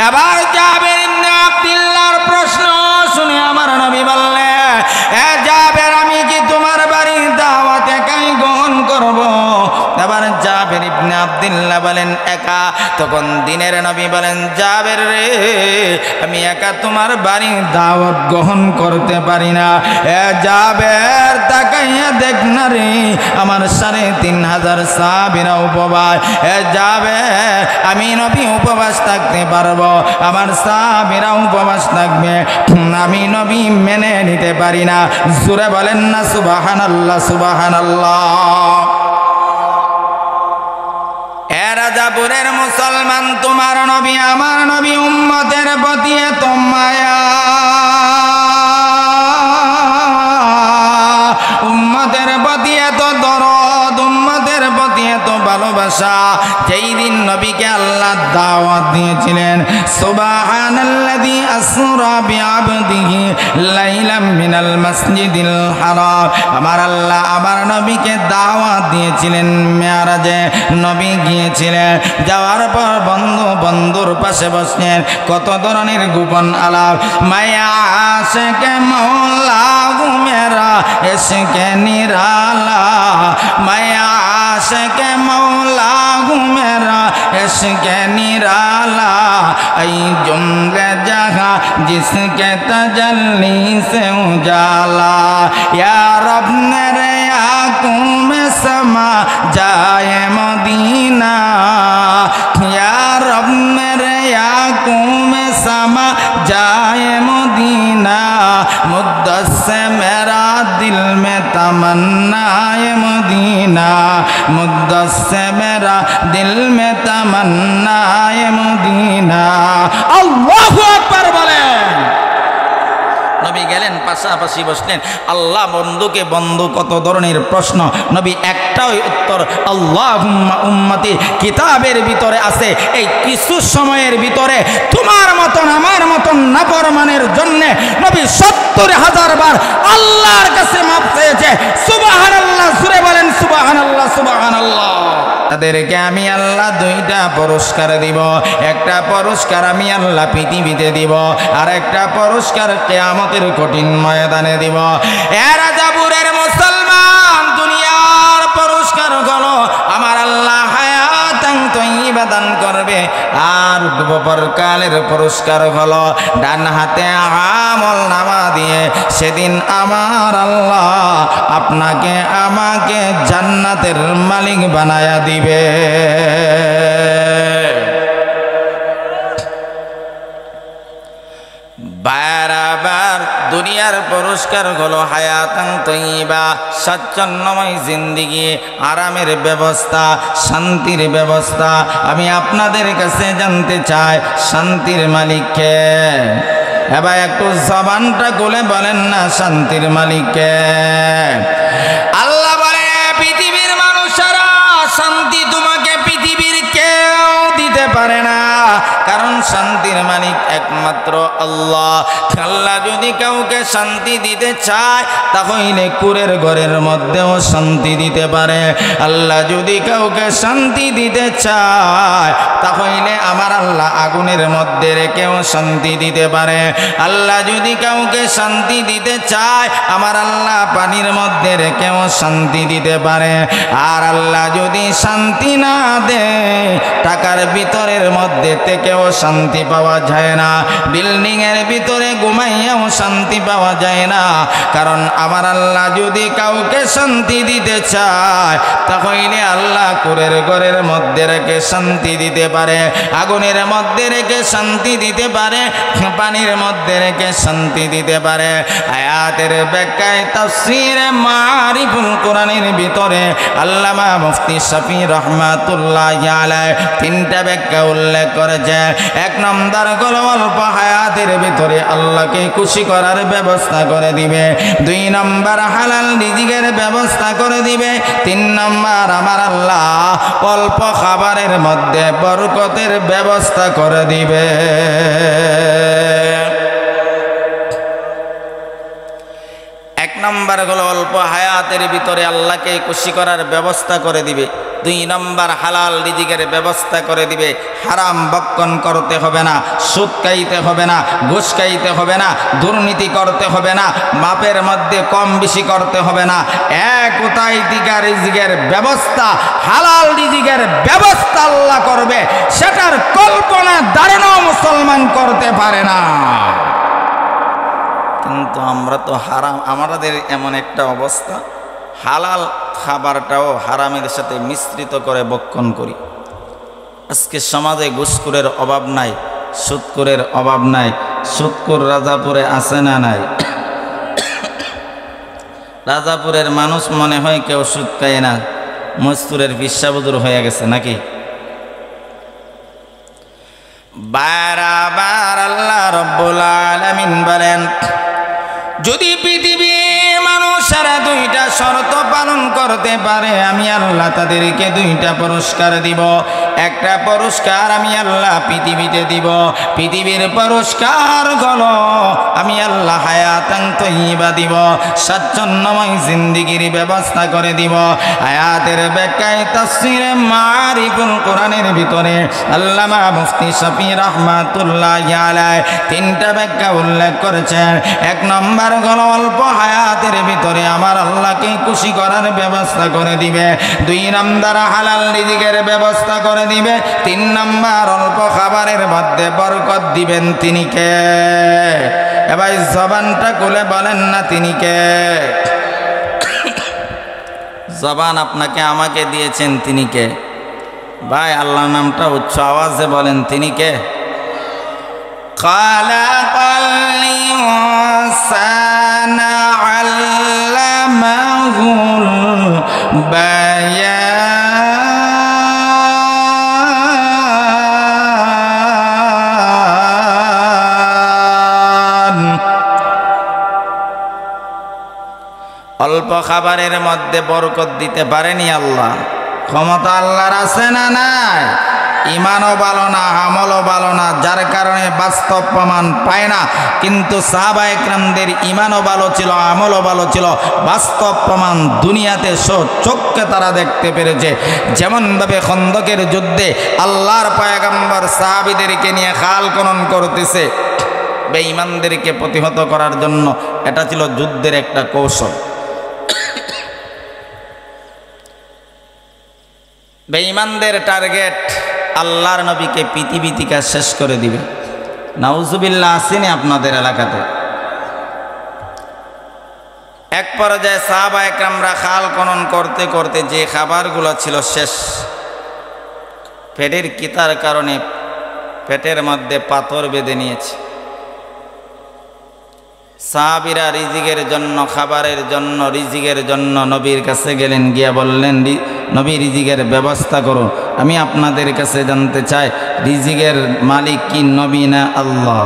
এবার জাবের ইবনে আব্দুল্লাহর প্রশ্ন শুনে আমার নবী বললেন, এ জাবের, আমি কি তোমার বাড়ির দাওয়াত একাই গ্রহণ করব? এবার জাবের ইবনে আব্দুল্লাহ বলেন, একা। তখন দিনের নবী বলেন, জাবের রে, আমি একা তোমার বাড়ির দাওয়াত গ্রহণ করতে পারি না। এ জাবের, তাকাইয়া দেখ না রে, আমার 3500 সাহাবীরা উপবাস। এ জাবের, আমি নবী উপবাস থাকতে পারবো, আমার সাহাবীরা উপবাস থাকবে, আমি নবী মেনে নিতে পারি না। জোরে বলেন না সুবহানাল্লাহ, সুবহানাল্লাহ। এ রাজাপুরের মুসলমান, তোমার নবী আমার নবী উম্মতের প্রতি এত মায়া, উম্মতের প্রতি এত দরদ, উম্মতের প্রতি এত ভালোবাসা, যেই দিন নবীকে আল্লাহ দাওয়াত দিয়েছিলেন, সুবহানাল্লাযী আসরা বিআবদিহি লাইলাম মিনাল মাসজিদিল হারাম, আমার আল্লাহ আমার নবীকে দাওয়াত দিয়েছিলেন মেরাজে। নবী গিয়েছিলেন, যাওয়ার পর বন্ধুর পাশে বসলেন, কত ধরনের গোপন আলাপ। মায়া আশিকে মওলা গো মেরা ইশকে নিরালা, মায়া আশিকে মওলা গো মেরা इश्क़े निराला, ऐ जुमले जहाँ जिसके तजल्ली से उजाला, या रब मेरे आँखों में समा जाए मदीना, या रब मेरे आँखों में समा जाए मदीना, मुद्दत से मेरा दिल में तमन्ना है मदीना, मुद्दत से मेरा दिल में तमन्ना है मदीना। अल्लाहु আকবার বলেন। নবী গেলেন, পাশাপাশি বসলেন। আল্লাহ বন্ধুকে বন্ধু কত ধরনের প্রশ্ন, নবী একটাই উত্তর, আল্লাহুম্মা উম্মতি। কিতাবের ভিতরে আছে, এই কিছু সময়ের ভিতরে তোমার মতন আমার মতন নাফরমানের জন্য নবী ৭০,০০০ বার আল্লাহর কাছে মাফ চেয়েছে। সুবহানাল্লাহ, জোরে বলেন সুবহানাল্লাহ, সুবহানাল্লাহ। তাদেরকে আমি আল্লাহ 2টা পুরস্কার দিব। একটা পুরস্কার আমি আল্লাহ পৃথিবীতে দিব, আর একটা পুরস্কার কিয়ামতের কঠিন ময়দানে দিব। এ রাজাপুরের মুসলমান, দুনিয়ার পুরস্কার হলো আমার আল্লাহ হায়াতান তাইয়্যিবা দান করবে, আর পরকালের পুরস্কার হলো ডান হাতে আমল নামা দিয়ে সেদিন আমার আল্লাহ আপনাকে আমাকে জান্নাতের মালিক বানায়া দিবে। বারবার দুনিয়ার পুরস্কার হলো হায়াতান তাইয়্যিবা, স্বাচ্ছন্দ্যময় জিন্দেগি, আরামের ব্যবস্থা, শান্তির ব্যবস্থা। আমি আপনাদের কাছে জানতে চাই, শান্তির মালিক কে? এবার একটু জবানটা খুলে বলেন না, শান্তির মালিক কে? আল্লাহ বলে, পৃথিবীর মানুষেরা শান্তি তোমাকে পৃথিবীর কেউ দিতে পারে না, কারণ শান্তির মালিক একমাত্র আল্লাহ। আল্লাহ যদি কাউকে শান্তি দিতে চায়, তাহলে কুরের ঘরের মধ্যেও শান্তি দিতে পারে। আল্লাহ যদি কাউকে শান্তি দিতে চায়, তাহলে আমার আল্লাহ আগুনের মধ্যে রেখেও শান্তি দিতে পারে। আল্লাহ যদি কাউকে শান্তি দিতে চায়, আমার আল্লাহ পানির মধ্যে রেখেও শান্তি দিতে পারে। আর আল্লাহ যদি শান্তি না দেয়, টাকার ভিতরের মধ্যে থেকেও শান্তি পাওয়া যায় না, বিল্ডিং এর ভিতরে ঘুমাইয়াও শান্তি পাওয়া যায় না। কারণ আমার আল্লাহ যদি কাউকে শান্তি দিতে চায়, তাহলে আল্লাহ কুরের ঘরের মধ্যে রেখে শান্তি দিতে পারে, আগুনের মধ্যে রেখে শান্তি দিতে পারে, পানির মধ্যে রেখে শান্তি দিতে পারে। আয়াতের ব্যাখ্যায় তাফসীরে মারিফুল কোরআনের ভিতরে আল্লামা মুফতি শফি রহমাতুল্লাহি আলাইহি 3টা ব্যাখ্যা উল্লেখ করেছে। 1 নম্বর হলো অল্প হায়াতের ভিতরে আল্লাহকে খুশি করার ব্যবস্থা করে দিবে। 2 নম্বর হালাল রিজিকের ব্যবস্থা করে দিবে। 3 নম্বর আমার আল্লাহ অল্প খাবারের মধ্যে বরকতের ব্যবস্থা করে দিবে। 1 নম্বর হলো অল্প হায়াতের ভিতরে আল্লাহকে খুশি করার ব্যবস্থা করে দিবে। 2 নম্বর হালাল রিজিকের ব্যবস্থা করে দিবে। হারাম ভক্ষণ করতে হবে না, সুদ খাইতে হবে না, ঘুষ খাইতে হবে না, দুর্নীতি করতে হবে না, বাপের মধ্যে কম বেশি করতে হবে না। এক উতাই দিকা রিজিকের ব্যবস্থা, হালাল রিজিকের ব্যবস্থা আল্লাহ করবে, সেটার কল্পনা ধারণাও মুসলমান করতে পারে না। কিন্তু আমরা তো হারাম, আমাদের এমন একটা অবস্থা, হালাল খাবারটাও হারামের সাথে মিশ্রিত করে ভক্ষণ করি। আজকে সমাজে ঘুষখোরের অভাব নাই, সুদখোরের অভাব নাই। সুদখোর রাজাপুরে আছে না নাই? রাজাপুরের মানুষ মনে হয় কেউ সুদ খায় না, মজদুরের বিশ্ববুদুর হয়ে গেছে নাকি? বারবার আল্লাহ রব্বুল আলামিন বলেন, যদি পৃথিবীর মানুষেরা 2টা শর্ত পালন করতে পারে, আমি আল্লাহ তাদেরকে 2টা পুরস্কার দিব। একটা পুরস্কার আমি আল্লাহ পৃথিবীতে দিব, পৃথিবীর পুরস্কার হলো আমি আল্লাহ হায়াতান তয়্যিবা দিব, স্বাচ্ছন্দ্যময় জিন্দেগির ব্যবস্থা করে দিব। আয়াতের ব্যাখ্যায় তাফসীরে মারিফুল কোরআনের ভিতরে আল্লামা মুফতি শফি রাহমাতুল্লাহি আলাইহি 3টা ব্যাখ্যা উল্লেখ করেছেন। 1 নম্বর হলো অল্প হায়াতের ভিতরে আমার আল্লাহকে খুশি করার ব্যবস্থা করে দিবে। 2 নম্বর হালাল রিজিকের ব্যবস্থা করে দিবে। 3 নম্বর অল্প খাবারের মধ্যে বরকত দিবেন। তিনি কে? এবার জবানটা খুলে বলেন না তিনি কে? জবান আপনাকে আমাকে দিয়েছেন, তিনি কে? ভাই আল্লাহর নামটা উচ্চ আওয়াজে বলেন, তিনি কে? খালাকাল ইনসানা আল্লামাহুল বায়ান। অল্প খাবারের মধ্যে বরকত দিতে পারেনি আল্লাহ? ক্ষমতা আল্লাহর আছে না নাই? ইমানও ভালো না, আমলও ভালো না, যার কারণে বাস্তব প্রমাণ পায় না। কিন্তু সাহাবায়ে কেরামদের ইমানও ভালো ছিল, আমলও ভালো ছিল, বাস্তব প্রমাণ দুনিয়াতে চোখকে তারা দেখতে পেরেছে। যেমনভাবে খন্দকের যুদ্ধে আল্লাহর পয়গম্বর সাহাবীদেরকে নিয়ে খাল খনন করতেছে বেঈমানদেরকে প্রতিহত করার জন্য, এটা ছিল যুদ্ধের একটা কৌশল। বেঈমানদের টার্গেট আল্লাহর নবীকে পৃথিবী থেকে শেষ করে দিবে। নাউজুবিল্লাহ, আসেনি আপনাদের এলাকাতে? এক পর্যায়ে সাহাবায়ে কেরামরা খাল খনন করতে করতে যে খাবারগুলো ছিল শেষ, পেটের কিতার কারণে পেটের মধ্যে পাথর বেঁধে নিয়েছে। সাহাবীরা রিজিকের জন্য, খাবারের জন্য, রিজিকের জন্য নবীর কাছে গেলেন, গিয়া বললেন, নবী রিজিকের ব্যবস্থা করুন। আমি আপনাদের কাছে জানতে চাই, রিজিকের মালিক কি নবী না আল্লাহ?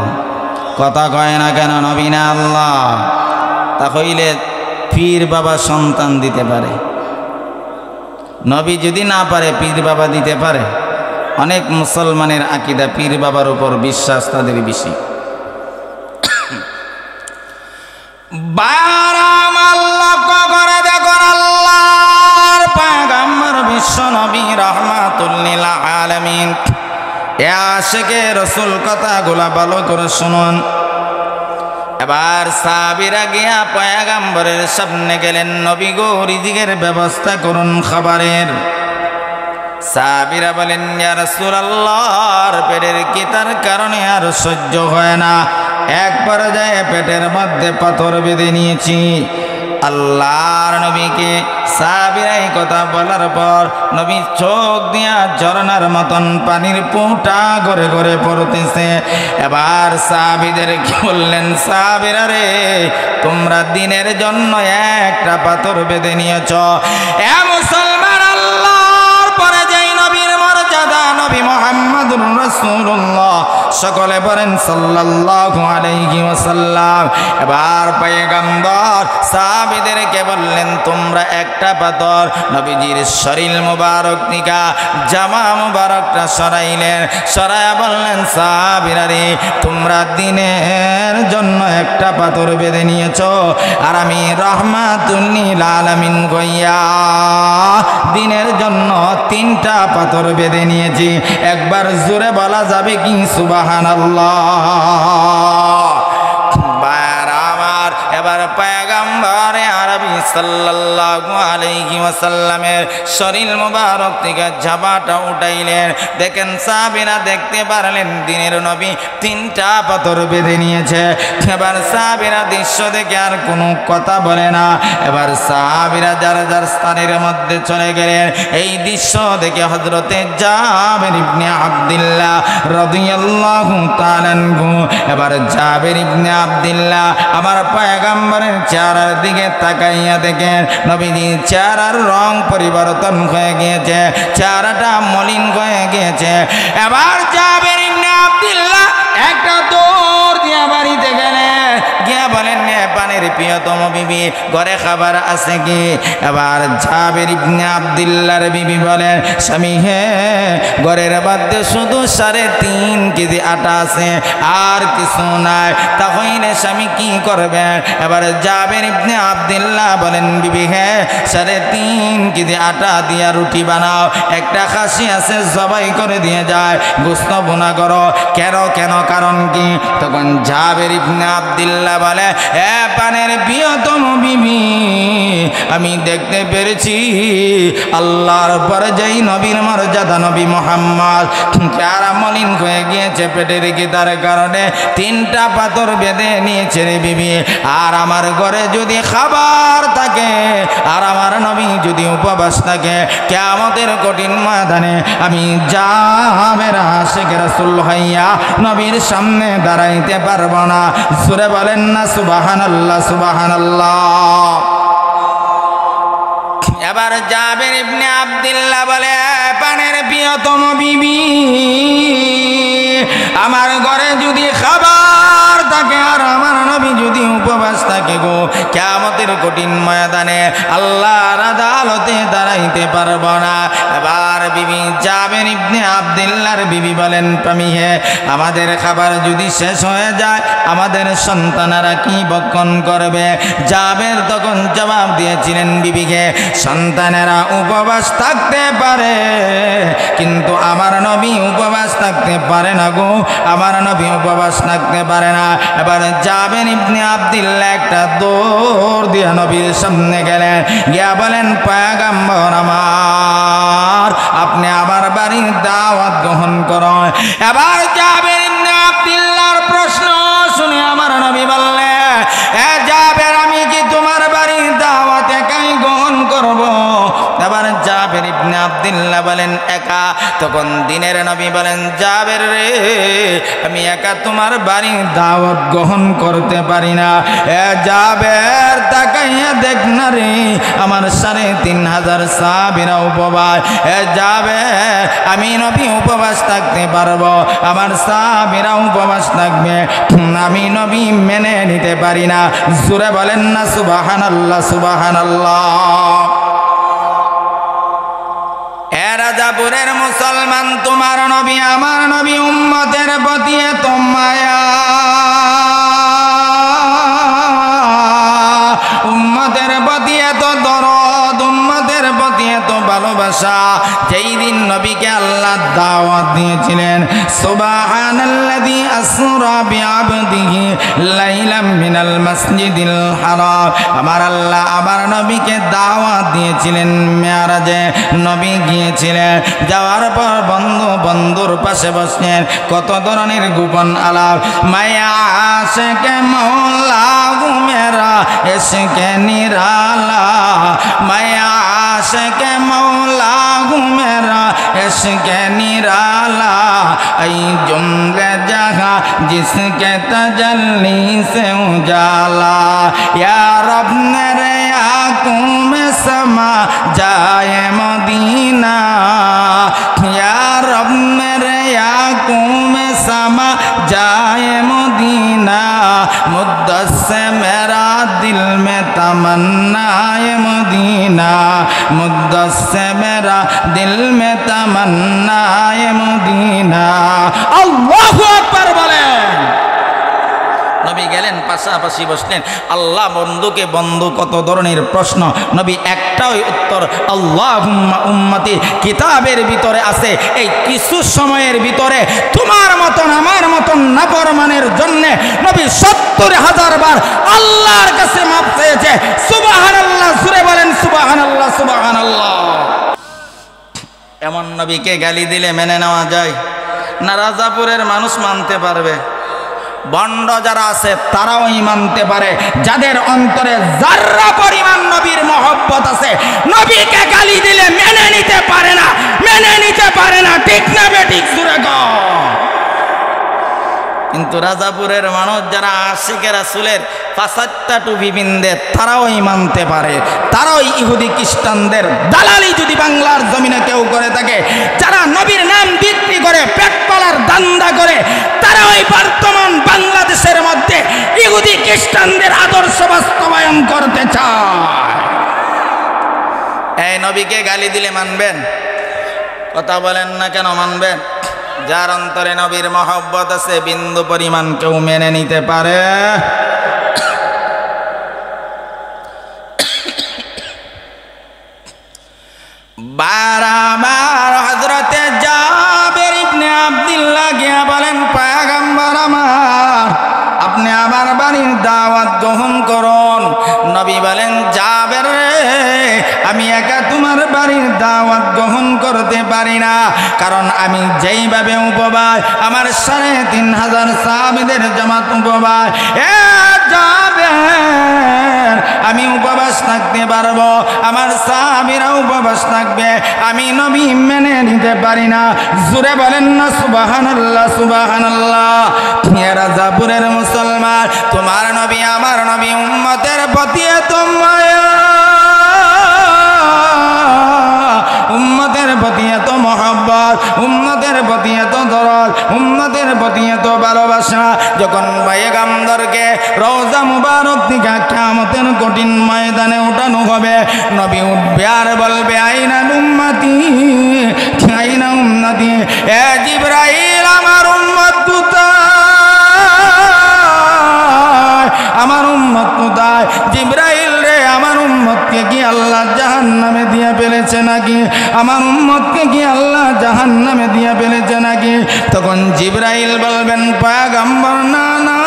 কথা কয় না কেন? নবী না আল্লাহ? তাহলে পীর বাবা সন্তান দিতে পারে, নবী যদি না পারে পীর বাবা দিতে পারে? অনেক মুসলমানের আকীদা পীর বাবার উপর বিশ্বাস তাদের বেশি। বারাম আল্লাহ করে দেখুন, আল্লাহর পয়গম্বর বিশ্ব নবী রাহমাতুল লিল আলামিন, এ আশিকে রাসূল কথাগুলা ভালো করে শুনুন। এবার সাহাবীরা গিয়া পয়গম্বরের সামনে গেলেন, নবী গো রিজিকের ব্যবস্থা করুন খাবারের। সাহাবীরা বলেন, ইয়া রাসূলুল্লাহর পেটের কিতার কারণে আর সহ্য হয় না, এক পর্যায়ে পেটের মধ্যে পাথর বেঁধে নিয়েছি। আল্লাহর নবীকে সাহাবীরা এই কথা বলার পর নবী চোখ দিয়া ঝরনার মতন পানির ফোঁটা গড়ে গড়ে পড়তেছে। এবার সাহাবীদেরকে বললেন, সাহাবীরা রে, তোমরা দিনের জন্য একটা পাথর বেঁধে নিয়েছ। এ মুসলমান, আল্লাহর পরে যেই নবীর মর্যাদা, নবী মুহাম্মদুর রাসূলুল্লাহ সকলে বলেন সাল্লাল্লাহু আলাইহি ওয়াসাল্লাম। এবার পয়গম্বর সাহাবীদেরকে বললেন, তোমরা একটা পাথর নবীজির শরীর মুবারক থেকে জামা মুবারকটা সরাইলেন, সরায়া বললেন, সাহাবীরা রে, তোমরা দিনের জন্য একটা পাথর বেঁধে নিয়েছো, আর আমি রাহমাতুল লিল আলামিন গইয়া দিনের জন্য তিনটা পাথর বেঁধে নিয়েছি। একবার জোরে বলা যাবে কি সুবহানাল্লাহ? এবার পয়গম্বরে আরবি সাল্লাল্লাহু আলাইহি ওয়াসাল্লামের শরীর মুবারক থেকে জামাটা উঠাইলেন। দেখেন সাহাবীরা দেখতে পারলেন দিনের নবী তিনটা পাথর বেঁধে নিয়েছে। এবার সাহাবীরা দৃশ্য দেখে আর কোনো কথা বলে না। এবার সাহাবীরা যার যার স্থানের মধ্যে চলে গেলেন। এই দৃশ্য দেখে হযরতে জাবের ইবনে আব্দুল্লাহ রাদিয়াল্লাহু তাআলা আনহু, এবার জাবের ইবনে আব্দুল্লাহ আমার পয়গম্বরের চেহারার দিকে তাকাইয়া দেখেন নবীজির চেহারার রং পরিবর্তন হয়ে গিয়েছে, চেহারাটা মলিন হয়ে গিয়েছে। এবার জাবের ইবনে আব্দুল্লাহ একটা দৌড় দিয়া বাড়িতে গেলেন, গিয়া বলেন, পানের প্রিয়তম বিবি, ঘরে খাবার আছে কি? এবার জাবের ইবনে আব্দুল্লাহর বিবি বলেন, স্বামী হে, ঘরের মধ্যে শুধু 3.5 কেজি আটা আছে, আর কিছু নাই। তাহলে স্বামী কি করবেন? এবার জাবের ইবনে আব্দুল্লাহ বলেন, বিবি হে, 3.5 কেজি আটা দিয়া রুটি বানাও, একটা খাসি আছে জবাই করে দিয়ে যায়, গোশত বোনা করো। কেন কেন, কারণ কি? তখন জাবের ইবনে আব্দুল্লাহ বলে, এ পানের প্রিয়তম বিবি, আমি দেখতে পেরেছি আল্লাহর পরে যেই নবীর মর্যাদা নবী মুহাম্মদ চেহারা মলিন হয়ে গিয়েছে পেটের গিদার কারণে, তিনটা পাথর বেঁধে নিয়েছে রে বিবি। আর আমার ঘরে যদি খাবার থাকে, আর আমার নবী যদি উপবাস থাকে, কিয়ামতের কঠিন ময়দানে আমি জাবের আশিক রাসূল হইয়া নবীর সামনে দাঁড়াইতে পারবো না। জোরে বলেন না সুবহানাল্লাহ, সুবহানাল্লাহ। এবার জাবের ইবনে আব্দুল্লাহ বলে, পানের প্রিয়তম বিবি, আমার ঘরে যদি খাবার থাকে, আর আমার নবী যদি উপবাস থাকে গো, কিয়ামতের কঠিন ময়দানে আল্লাহর আদালতে দাঁড়াইতে পারবো না। এবার বিবি জাবের ইবনে আব্দুল্লাহর বিবি বলেন, স্বামী হে, আমাদের খাবার যদি শেষ হয়ে যায়, আমাদের সন্তানেরা কি ভক্ষণ করবে? জাবের তখন জবাব দিয়েছিলেন বিবিকে, সন্তানেরা উপবাস থাকতে পারে, কিন্তু আমার নবী উপবাস থাকতে পারে না গো, আমার নবী উপবাস থাকতে পারে না। এবার জাবের ইবনে আব্দুল্লাহ একটা দৌড় দিয়ে নবীর সামনে গেলেন, গিয়া বলেন, পয়গম্বর আমার, আপনি আমার বাড়ির দাওয়াত গ্রহণ করুন। এবার জাবের ইবনে আব্দুল্লাহর প্রশ্ন শুনে আমার নবী বললেন, এ জাবের, আমি কি তোমার বাড়ির দাওয়াত একাই গ্রহণ করব? এবার জাবের ইবনে আব্দুল্লাহ বলেন, একা? তখন দিনের নবী বলেন, জাবের রে, আমি একা তোমার বাড়ির দাওয়াত গ্রহণ করতে পারি না। এ জাবের, তাকাইয়া দেখ না রে, আমার 3500 সাহাবীরা উপবাস। এ জাবের, আমি নবী উপবাস থাকতে পারবো, আমার সাহাবীরা উপবাস থাকবে, আমি নবী মেনে নিতে পারি না। জোরে বলেন না সুবহানাল্লাহ, সুবহানাল্লাহ। এ রাজাপুরের মুসলমান, তোমার নবী আমার নবী উম্মতের প্রতি এত মায়া, উম্মতের প্রতি এত দরদ, উম্মতের প্রতি এত ভালোবাসা, যেই দিন নবীকে আল্লাহ দাওয়াত দিয়েছিলেন, সুবহানাল্লাযী আসরা বিআবদিহি লাইলাম মিনাল মাসজিদিল হারাম, আমার আল্লাহ আমার নবীকে দাওয়াত দিয়েছিলেন মেরাজে। নবী গিয়েছিলেন, যাওয়ার পর বন্ধুর পাশে বসলেন, কত ধরনের গোপন আলাপ, মায়া আশিকে মওলা মেরা ইশকে নিরালা, মায়া আশিকে মওলা मेरा इश्क निराला, ऐ जुम्ले जहाँ जिसके तजल्ली से उजाला, या रब मेरे आँखों में समा जाए मदीना, या रब मेरे आँखों में समा जाए मदीना, मुद्दत से मेरा दिल में तमन्ना है मदीना, मुद्दत से मेरा दिल में तमन्ना है मदीना। अल्लाहु আকবার বলেন। নবী গেলেন, পাশাপাশি বসলেন। আল্লাহ বন্ধুকে বন্ধু কত ধরনের প্রশ্ন, নবী একটাই উত্তর, আল্লাহুম্মা উম্মতি। কিতাবের ভিতরে আছে এই কিছু সময়ের ভিতরে তোমার মতন আমার মতন নাফরমানের জন্য নবী ৭০,০০০ বার আল্লাহর কাছে মাফ চেয়েছে। সুবহানাল্লাহ, জোরে বলেন সুবহানাল্লাহ, সুবহানাল্লাহ। এমন নবীকে গালি দিলে মেনে নেওয়া যায় না? রাজাপুরের মানুষ মানতে পারবে, বন্ড যারা আছে তারাও মানতে পারে, যাদের অন্তরে যারা পরিমাণ নবীর মহব্বত আছে নবীকে গালি দিলে মেনে নিতে পারে না, মেনে নিতে পারে না। ঠিক না বেঠিক? জোরে গো। কিন্তু রাজাপুরের মানুষ যারা আশিকে রাসূলের ৫টা টুপি পিন্দে তারাও মানতে পারে, তারাও ইহুদি খ্রিস্টানদের দালালি যদি বাংলার জমিনে কেউ করে থাকে, যারা নবীর নাম বিক্রি করে পেট পালার দান্দা করে, তারা ওই বর্তমান বাংলাদেশের মধ্যে ইহুদি খ্রিস্টানদের আদর্শ বাস্তবায়ন করতে চায়। এই নবীকে গালি দিলে মানবেন? কথা বলেন না কেন মানবেন? যার অন্তরে নবীর মহব্বত আছে বিন্দু পরিমাণ কেউ মেনে নিতে পারে? বারবার হযরতে জাবের ইবনে আব্দুল্লাহ গিয়া বলেন, পয়গম্বর আমার, আপনি আমার বাড়ির দাওয়াত গ্রহণ করুন। নবী বলেন, জাবের রে, আমি একা তোমার বাড়ির দাওয়াত গ্রহণ করতে পারি না, কারণ আমি যেইভাবে উপবাস, আমার ৩,৫০০ সাহাবীদের জামাত উপবাস, আমি উপবাস থাকতে পারবো, আমার সাহাবীরা উপবাস থাকবে, আমি নবী মেনে নিতে পারি না। জোরে বলেন না সুবহানাল্লাহ, সুবহানাল্লাহ। রাজাপুরের মুসলমান, তোমার নবী আমার নবী, উম্মতের প্রতি এত মায়া, উম্মতের প্রতি এত মহব্বত, উম্মতের প্রতি এত দরদ, উম্মতের প্রতি এত ভালোবাসা, যখন পয়গম্বরকে রওজা মুবারক থেকে কিয়ামতের কঠিন ময়দানে উঠানো হবে, নবী উঠবে আর বলবে, আইনা উম্মতি, আইনা উম্মতি। এ জিবরাইল, আমার উম্মত কোথায়? আমার উম্মত কোথায়? জিবরাইল রে, আমার উম্মতকে কি আল্লাহ জাহান্নামে দিয়ে ফেলেছে নাকি? আমার উম্মতকে কি আল্লাহ জাহান্নামে দিয়ে ফেলেছে নাকি? তখন জিবরাইল বলবেন, পয়গম্বর, না না,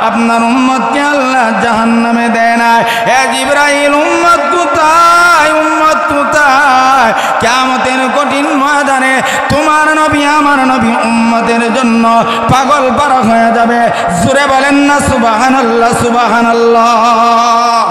আপনার উম্মতকে আল্লাহ জাহান্নামে দেয় না। হে জিবরাইল, উম্মত কোথায়? উম্মত কোথায়? কিয়ামতের কঠিন ময়দানে তোমার নবী আমার নবী উম্মতের জন্য পাগল পারা হয়ে যাবে। জোরে বলেন না সুবহানাল্লাহ, সুবহানাল্লাহ।